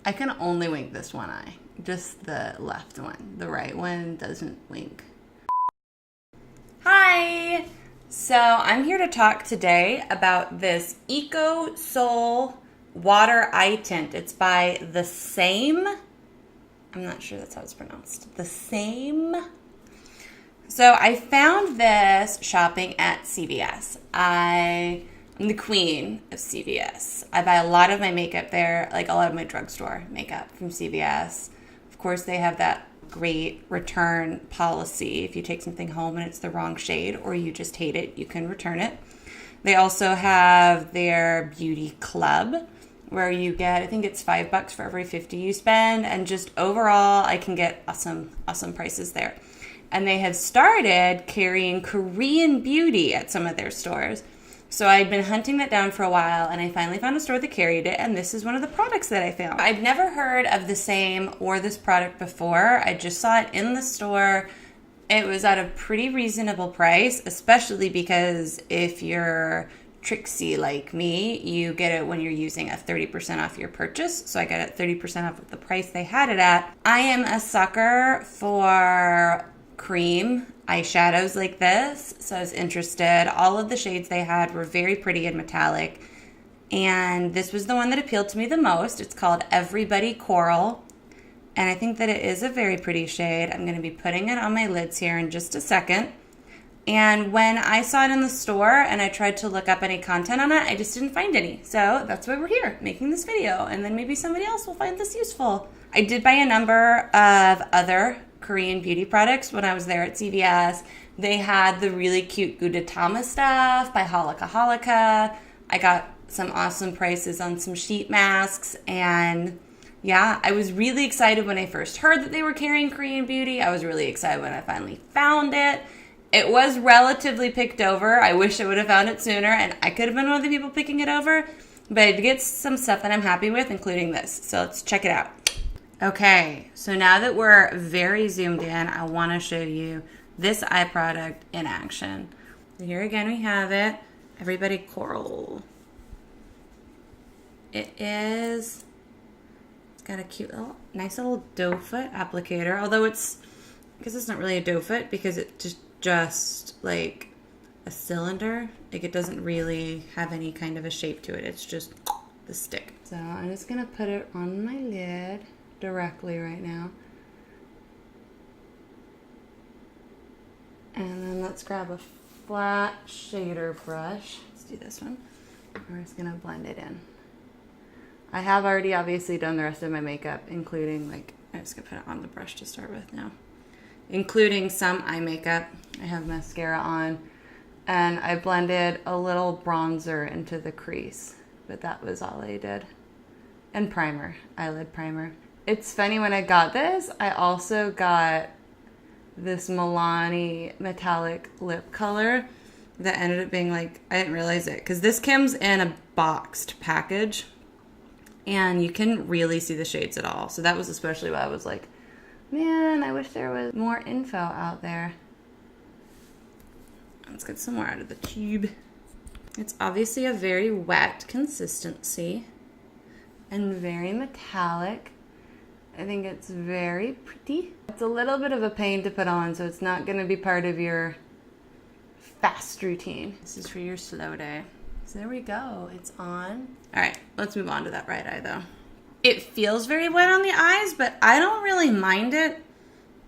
I can only wink this one eye. Just the left one. The right one doesn't wink. Hi! So I'm here to talk today about this Eco Soul Water Eye Tint. It's by the Saem. I'm not sure that's how it's pronounced. The Saem. So I found this shopping at CVS. I'm the queen of CVS. I buy a lot of my makeup there, like a lot of my drugstore makeup from CVS. Of course, they have that great return policy. If you take something home and it's the wrong shade or you just hate it, you can return it. They also have their beauty club where you get, I think it's $5 for every 50 you spend, and just overall I can get awesome prices there. And they have started carrying Korean beauty at some of their stores. So I'd been hunting that down for a while, and I finally found a store that carried it, and this is one of the products that I found. I'd never heard of the Saem or this product before. I just saw it in the store. It was at a pretty reasonable price, especially because if you're tricksy like me, you get it when you're using a 30% off your purchase. So I got it 30% off of the price they had it at. I am a sucker for cream eyeshadows like this, so I was interested. All of the shades they had were very pretty and metallic, and this was the one that appealed to me the most. It's called Everybody Coral, and I think that it is a very pretty shade. I'm going to be putting it on my lids here in just a second. And when I saw it in the store and I tried to look up any content on it, I just didn't find any. So that's why we're here making this video, and then maybe somebody else will find this useful. I did buy a number of other Korean beauty products when I was there at CVS. They had the really cute Gudetama stuff by Halaka Halaka. I got some awesome prices on some sheet masks, and yeah, I was really excited when I first heard that they were carrying Korean beauty. I was really excited when I finally found it. It was relatively picked over. I wish I would have found it sooner, and I could have been one of the people picking it over, but I did get some stuff that I'm happy with, including this. So let's check it out. Okay, so now that we're very zoomed in, I want to show you this eye product in action. So here again we have it, Everybody Coral. It's got a cute little, nice little doe foot applicator, although I guess it's not really a doe foot because it's just like a cylinder. Like it doesn't really have any kind of a shape to it. It's just the stick. So I'm just gonna put it on my lid directly right now. And then let's grab a flat shader brush. Let's do this one. We're just gonna blend it in. I have already obviously done the rest of my makeup, including I'm just gonna put it on the brush to start with now. Including some eye makeup. I have mascara on, and I blended a little bronzer into the crease, but that was all I did. And primer, eyelid primer. It's funny, when I got this, I also got this Milani metallic lip color that ended up being I didn't realize it, because this comes in a boxed package, and you couldn't really see the shades at all. So that was especially why I was like, man, I wish there was more info out there. Let's get some more out of the tube. It's obviously a very wet consistency and very metallic. I think it's very pretty. It's a little bit of a pain to put on, so it's not going to be part of your fast routine. This is for your slow day. So there we go. It's on. All right, let's move on to that right eye though. It feels very wet on the eyes, but I don't really mind it.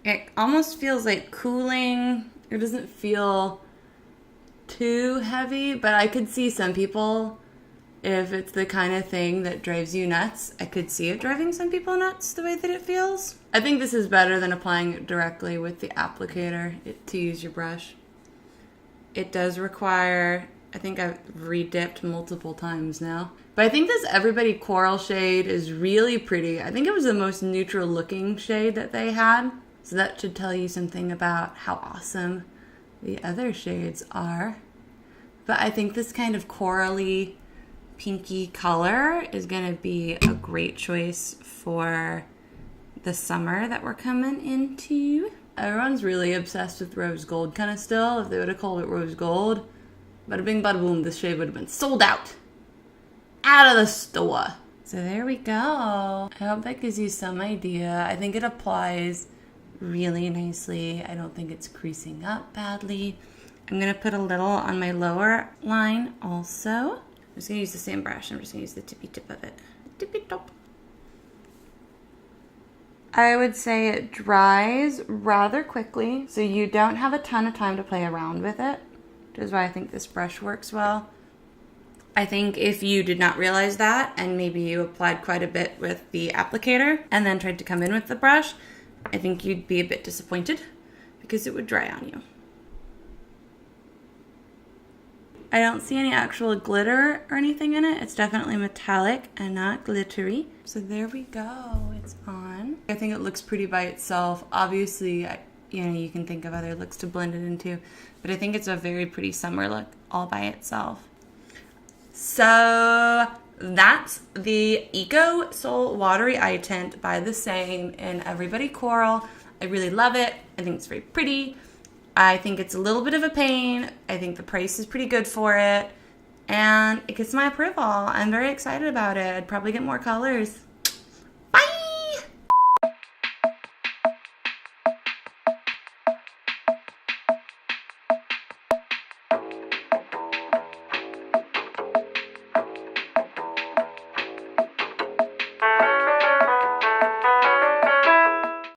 It almost feels like cooling. It doesn't feel too heavy, but I could see some people, if it's the kind of thing that drives you nuts, I could see it driving some people nuts the way that it feels. I think this is better than applying it directly with the applicator to use your brush. It does require, I think I've re-dipped multiple times now. But I think this Everybody Coral shade is really pretty. I think it was the most neutral looking shade that they had. So that should tell you something about how awesome the other shades are. But I think this kind of corally, pinky color is going to be a great choice for the summer that we're coming into. Everyone's really obsessed with rose gold kind of still. If they would have called it rose gold, bada bing bada boom, this shade would have been sold out of the store. So there we go. I hope that gives you some idea. I think it applies really nicely. I don't think it's creasing up badly. I'm gonna put a little on my lower line also. I'm just gonna use the same brush. I'm just gonna use the tippy tip of it. Tippy top. I would say it dries rather quickly, so you don't have a ton of time to play around with it, which is why I think this brush works well. I think if you did not realize that, and maybe you applied quite a bit with the applicator and then tried to come in with the brush, I think you'd be a bit disappointed because it would dry on you. I don't see any actual glitter or anything in it. It's definitely metallic and not glittery. So there we go, it's on. I think it looks pretty by itself. Obviously, you can think of other looks to blend it into, but I think it's a very pretty summer look all by itself. So that's the Eco Soul Watery Eye Tint by the Saem in Everybody Coral. I really love it. I think it's very pretty. I think it's a little bit of a pain. I think the price is pretty good for it. And it gets my approval. I'm very excited about it. I'd probably get more colors.